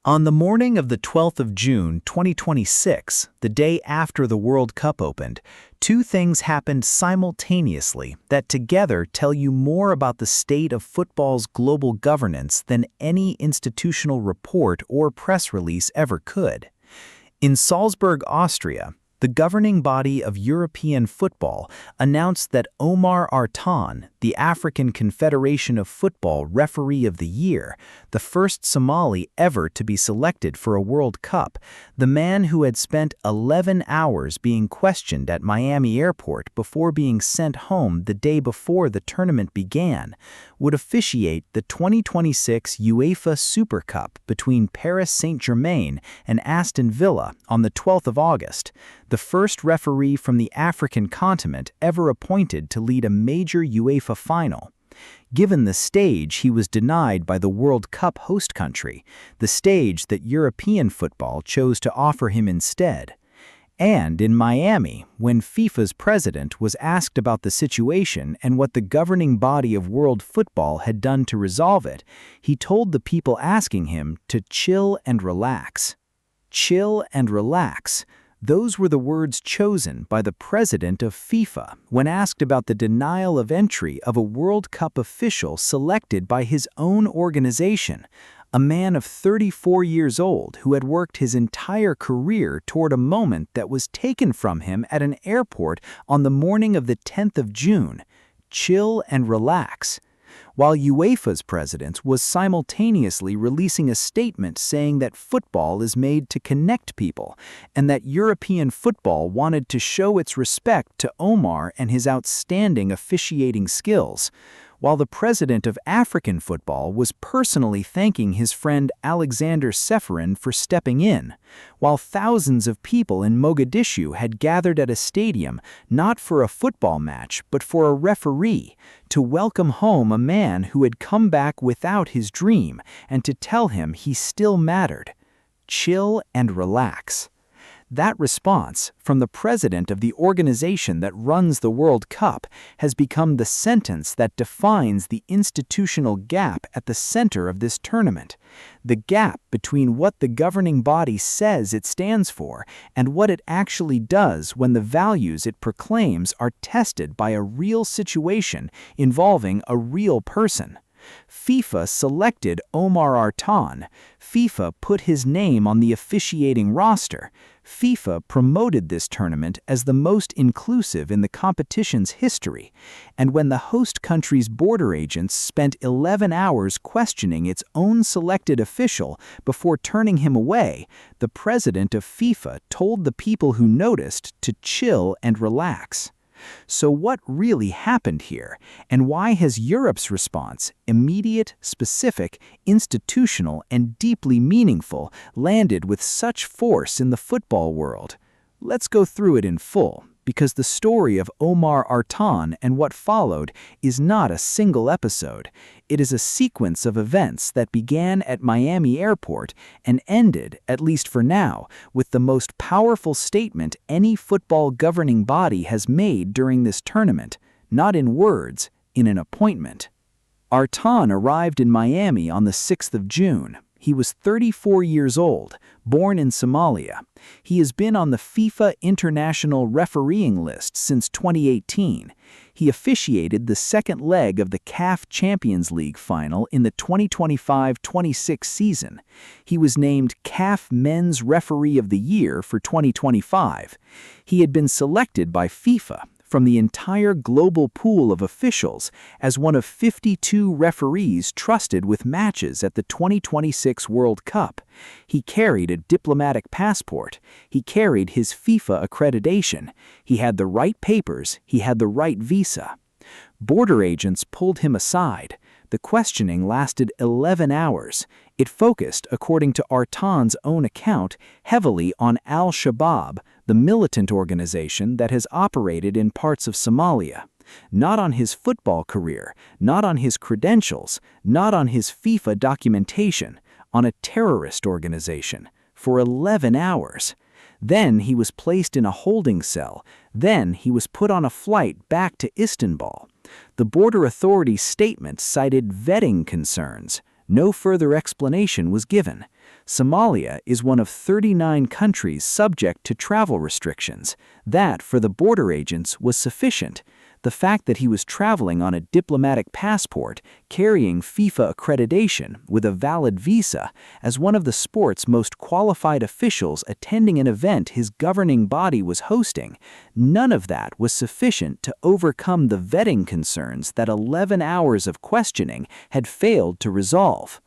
On the morning of the 12th of June 2026, the day after the World Cup opened, two things happened simultaneously that together tell you more about the state of football's global governance than any institutional report or press release ever could. In Salzburg, Austria, the governing body of European football announced that Omar Artan, the African Confederation of Football Referee of the Year, the first Somali ever to be selected for a World Cup, the man who had spent 11 hours being questioned at Miami Airport before being sent home the day before the tournament began, would officiate the 2026 UEFA Super Cup between Paris Saint-Germain and Aston Villa on the 12th of August, the first referee from the African continent ever appointed to lead a major UEFA final. Given the stage he was denied by the World Cup host country, the stage that European football chose to offer him instead. And in Miami, when FIFA's president was asked about the situation and what the governing body of world football had done to resolve it, he told the people asking him to chill and relax. Chill and relax. Those were the words chosen by the president of FIFA when asked about the denial of entry of a World Cup official selected by his own organization, a man of 34 years old who had worked his entire career toward a moment that was taken from him at an airport on the morning of the 10th of June. Chill and relax. While UEFA's president was simultaneously releasing a statement saying that football is made to connect people and that European football wanted to show its respect to Omar and his outstanding officiating skills, while the president of African football was personally thanking his friend Alexander Ceferin for stepping in, while thousands of people in Mogadishu had gathered at a stadium not for a football match but for a referee, to welcome home a man who had come back without his dream and to tell him he still mattered. Chill and relax. That response from the president of the organization that runs the World Cup has become the sentence that defines the institutional gap at the center of this tournament. The gap between what the governing body says it stands for and what it actually does when the values it proclaims are tested by a real situation involving a real person. FIFA selected Omar Artan. FIFA put his name on the officiating roster. FIFA promoted this tournament as the most inclusive in the competition's history. And when the host country's border agents spent 11 hours questioning its own selected official before turning him away, the president of FIFA told the people who noticed to chill and relax. So what really happened here, and why has Europe's response, immediate, specific, institutional, and deeply meaningful, landed with such force in the football world? Let's go through it in full, because the story of Omar Artan and what followed is not a single episode. It is a sequence of events that began at Miami Airport and ended, at least for now, with the most powerful statement any football governing body has made during this tournament, not in words, in an appointment. Artan arrived in Miami on the 6th of June. He was 34 years old, born in Somalia. He has been on the FIFA International Refereeing List since 2018. He officiated the second leg of the CAF Champions League final in the 2025-26 season. He was named CAF Men's Referee of the Year for 2025. He had been selected by FIFA from the entire global pool of officials as one of 52 referees trusted with matches at the 2026 World Cup. He carried a diplomatic passport. He carried his FIFA accreditation. He had the right papers. He had the right visa. Border agents pulled him aside. The questioning lasted 11 hours. It focused, according to Artan's own account, heavily on Al-Shabaab, the militant organization that has operated in parts of Somalia. Not on his football career, not on his credentials, not on his FIFA documentation, on a terrorist organization, for 11 hours. Then he was placed in a holding cell. Then he was put on a flight back to Istanbul. The border authority's statement cited vetting concerns. No further explanation was given. Somalia is one of 39 countries subject to travel restrictions. That, for the border agents, was sufficient. The fact that he was traveling on a diplomatic passport, carrying FIFA accreditation with a valid visa, as one of the sport's most qualified officials attending an event his governing body was hosting, none of that was sufficient to overcome the vetting concerns that 11 hours of questioning had failed to resolve.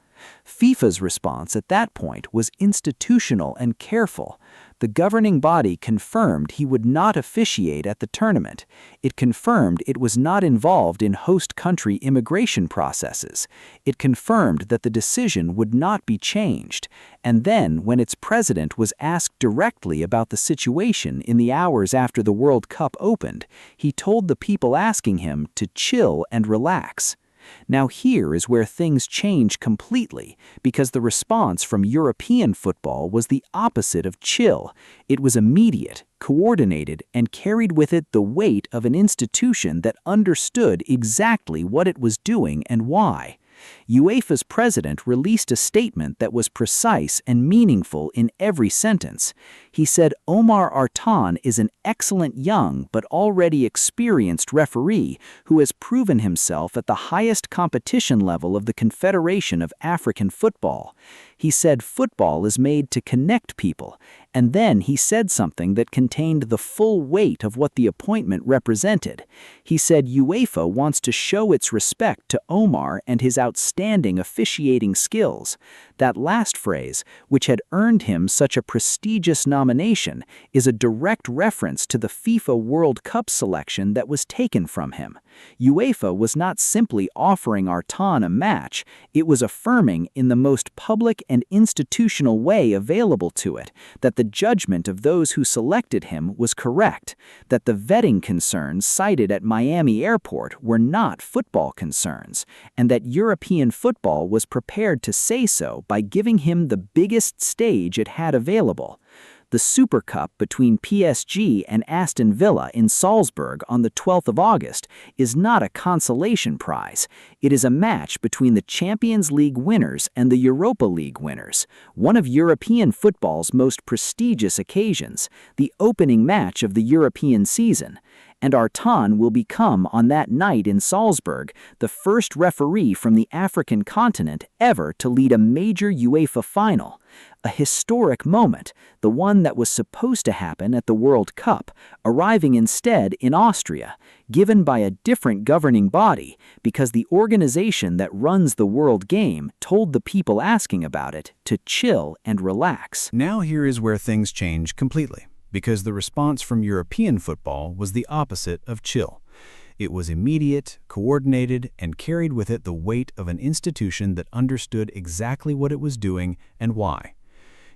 FIFA's response at that point was institutional and careful. The governing body confirmed he would not officiate at the tournament. It confirmed it was not involved in host country immigration processes. It confirmed that the decision would not be changed. And then, when its president was asked directly about the situation in the hours after the World Cup opened, he told the people asking him to chill and relax. Now here is where things change completely, because the response from European football was the opposite of chill. It was immediate, coordinated, and carried with it the weight of an institution that understood exactly what it was doing and why. UEFA's president released a statement that was precise and meaningful in every sentence. He said Omar Artan is an excellent young but already experienced referee who has proven himself at the highest competition level of the Confederation of African Football. He said football is made to connect people, and then he said something that contained the full weight of what the appointment represented. He said UEFA wants to show its respect to Omar and his outstanding officiating skills. That last phrase, which had earned him such a prestigious nomination, is a direct reference to the FIFA World Cup selection that was taken from him. UEFA was not simply offering Artan a match, it was affirming in the most public and institutional way available to it that the judgment of those who selected him was correct, that the vetting concerns cited at Miami Airport were not football concerns, and that European football was prepared to say so by giving him the biggest stage it had available. The Super Cup between PSG and Aston Villa in Salzburg on the 12th of August is not a consolation prize. It is a match between the Champions League winners and the Europa League winners, one of European football's most prestigious occasions, the opening match of the European season. And Artan will become, on that night in Salzburg, the first referee from the African continent ever to lead a major UEFA final. A historic moment, the one that was supposed to happen at the World Cup, arriving instead in Austria, given by a different governing body, because the organization that runs the World Game told the people asking about it to chill and relax. Now here is where things change completely, because the response from European football was the opposite of chill. It was immediate, coordinated, and carried with it the weight of an institution that understood exactly what it was doing and why.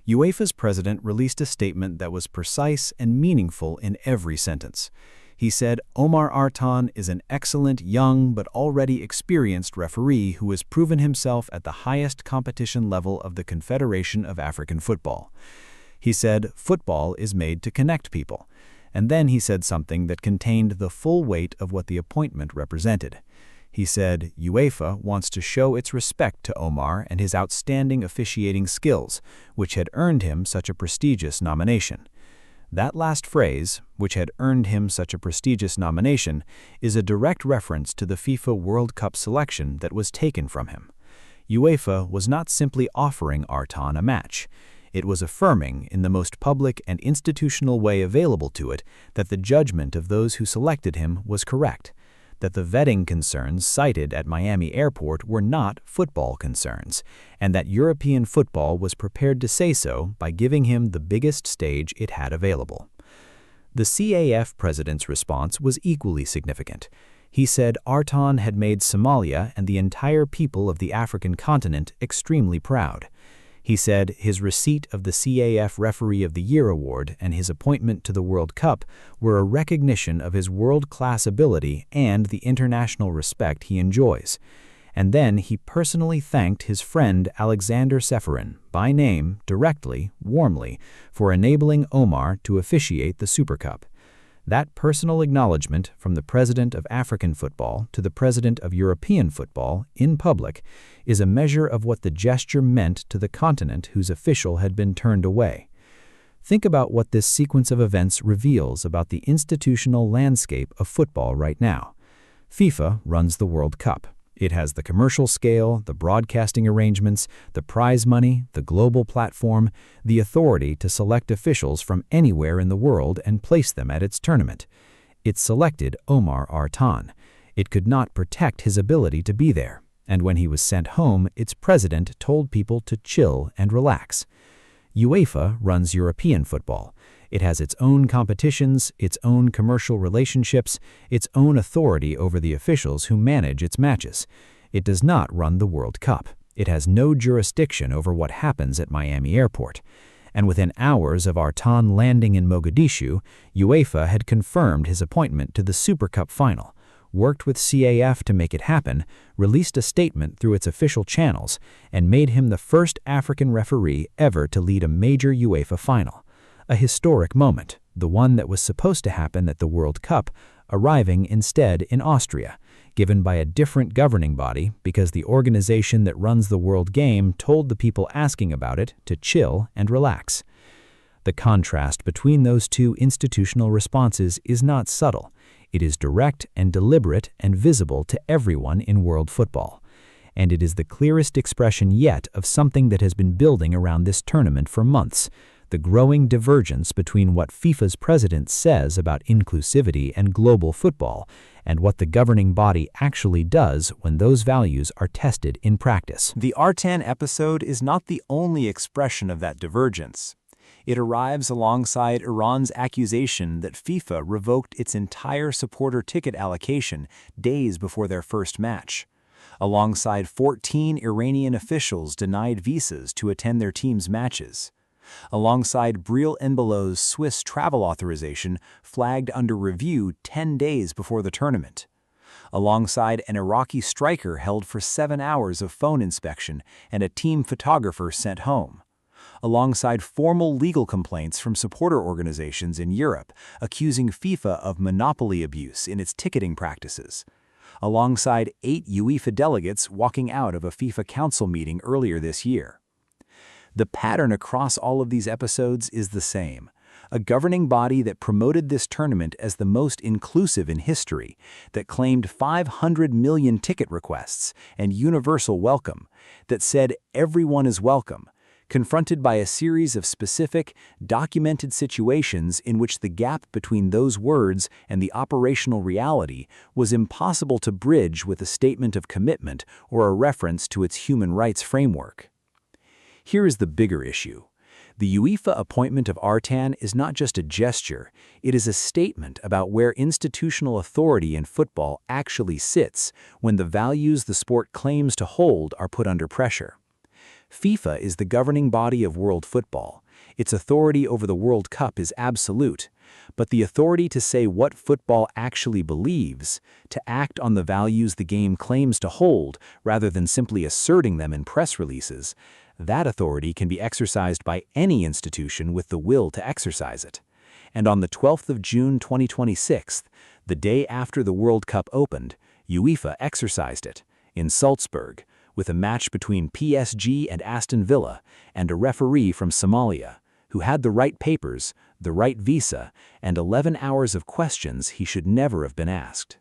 UEFA's president released a statement that was precise and meaningful in every sentence. He said Omar Artan is an excellent young but already experienced referee who has proven himself at the highest competition level of the Confederation of African Football. He said football is made to connect people. And then he said something that contained the full weight of what the appointment represented. He said UEFA wants to show its respect to Omar and his outstanding officiating skills, which had earned him such a prestigious nomination. That last phrase, which had earned him such a prestigious nomination, is a direct reference to the FIFA World Cup selection that was taken from him. UEFA was not simply offering Artan a match. It was affirming, in the most public and institutional way available to it, that the judgment of those who selected him was correct, that the vetting concerns cited at Miami Airport were not football concerns, and that European football was prepared to say so by giving him the biggest stage it had available. The CAF president's response was equally significant. He said Artan had made Somalia and the entire people of the African continent extremely proud. He said his receipt of the CAF Referee of the Year award and his appointment to the World Cup were a recognition of his world-class ability and the international respect he enjoys. And then he personally thanked his friend Alexander Seferin, by name, directly, warmly, for enabling Omar to officiate the Super Cup. That personal acknowledgement from the president of African football to the president of European football in public is a measure of what the gesture meant to the continent whose official had been turned away. Think about what this sequence of events reveals about the institutional landscape of football right now. FIFA runs the World Cup. It has the commercial scale, the broadcasting arrangements, the prize money, the global platform, the authority to select officials from anywhere in the world and place them at its tournament. It selected Omar Artan. It could not protect his ability to be there, and when he was sent home, its president told people to chill and relax. UEFA runs European football. It has its own competitions, its own commercial relationships, its own authority over the officials who manage its matches. It does not run the World Cup. It has no jurisdiction over what happens at Miami Airport. And within hours of Artan landing in Mogadishu, UEFA had confirmed his appointment to the Super Cup final, worked with CAF to make it happen, released a statement through its official channels, and made him the first African referee ever to lead a major UEFA final. A historic moment, the one that was supposed to happen at the World Cup, arriving instead in Austria, given by a different governing body because the organization that runs the World Game told the people asking about it to chill and relax. The contrast between those two institutional responses is not subtle. It is direct and deliberate and visible to everyone in world football. And it is the clearest expression yet of something that has been building around this tournament for months. The growing divergence between what FIFA's president says about inclusivity and global football and what the governing body actually does when those values are tested in practice. The Artan episode is not the only expression of that divergence. It arrives alongside Iran's accusation that FIFA revoked its entire supporter ticket allocation days before their first match, alongside 14 Iranian officials denied visas to attend their team's matches, alongside Breel Embelot's Swiss travel authorization flagged under review 10 days before the tournament, alongside an Iraqi striker held for 7 hours of phone inspection and a team photographer sent home, alongside formal legal complaints from supporter organizations in Europe accusing FIFA of monopoly abuse in its ticketing practices, alongside 8 UEFA delegates walking out of a FIFA Council meeting earlier this year. The pattern across all of these episodes is the same. A governing body that promoted this tournament as the most inclusive in history, that claimed 500 million ticket requests and universal welcome, that said everyone is welcome, confronted by a series of specific, documented situations in which the gap between those words and the operational reality was impossible to bridge with a statement of commitment or a reference to its human rights framework. Here is the bigger issue. The UEFA appointment of Artan is not just a gesture, it is a statement about where institutional authority in football actually sits when the values the sport claims to hold are put under pressure. FIFA is the governing body of world football. Its authority over the World Cup is absolute, but the authority to say what football actually believes, to act on the values the game claims to hold rather than simply asserting them in press releases, that authority can be exercised by any institution with the will to exercise it. And on the 12th of June 2026, the day after the World Cup opened, UEFA exercised it in Salzburg, with a match between PSG and Aston Villa and a referee from Somalia, who had the right papers, the right visa, and 11 hours of questions he should never have been asked.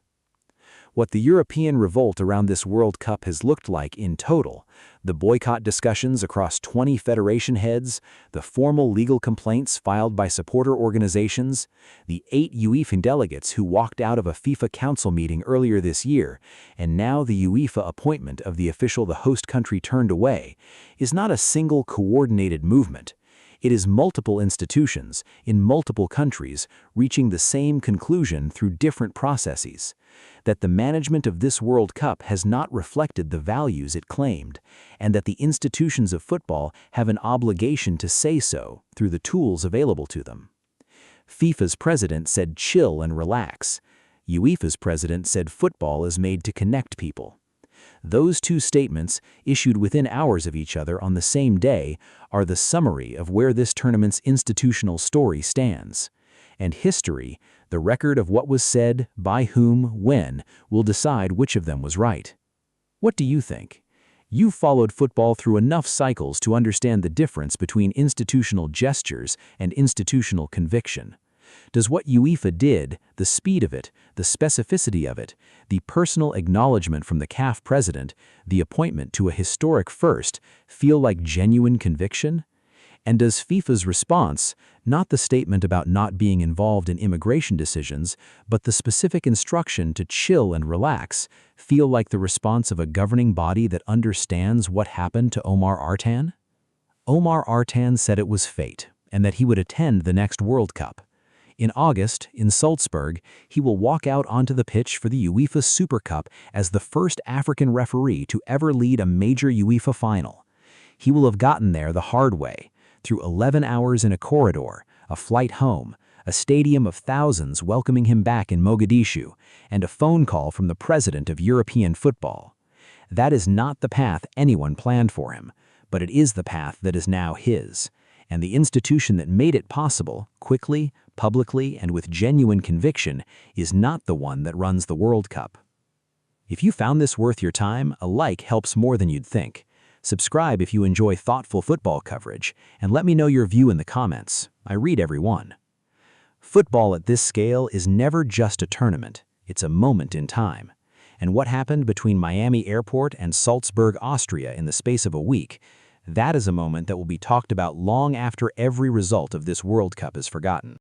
What the European revolt around this World Cup has looked like in total, the boycott discussions across 20 federation heads, the formal legal complaints filed by supporter organizations, the 8 UEFA delegates who walked out of a FIFA Council meeting earlier this year, and now the UEFA appointment of the official the host country turned away, is not a single coordinated movement. It is multiple institutions in multiple countries reaching the same conclusion through different processes, that the management of this World Cup has not reflected the values it claimed, and that the institutions of football have an obligation to say so through the tools available to them. FIFA's president said chill and relax. UEFA's president said football is made to connect people. Those two statements, issued within hours of each other on the same day, are the summary of where this tournament's institutional story stands. And history, the record of what was said, by whom, when, will decide which of them was right. What do you think? You've followed football through enough cycles to understand the difference between institutional gestures and institutional conviction. Does what UEFA did, the speed of it, the specificity of it, the personal acknowledgement from the CAF president, the appointment to a historic first, feel like genuine conviction? And does FIFA's response, not the statement about not being involved in immigration decisions, but the specific instruction to chill and relax, feel like the response of a governing body that understands what happened to Omar Artan? Omar Artan said it was fate, and that he would attend the next World Cup. In August, in Salzburg, he will walk out onto the pitch for the UEFA Super Cup as the first African referee to ever lead a major UEFA final. He will have gotten there the hard way, through 11 hours in a corridor, a flight home, a stadium of thousands welcoming him back in Mogadishu, and a phone call from the president of European football. That is not the path anyone planned for him, but it is the path that is now his. And the institution that made it possible, quickly, publicly, and with genuine conviction, is not the one that runs the World Cup. If you found this worth your time, a like helps more than you'd think. Subscribe if you enjoy thoughtful football coverage, and let me know your view in the comments. I read every one. Football at this scale is never just a tournament. It's a moment in time. And what happened between Miami Airport and Salzburg, Austria in the space of a week, that is a moment that will be talked about long after every result of this World Cup is forgotten.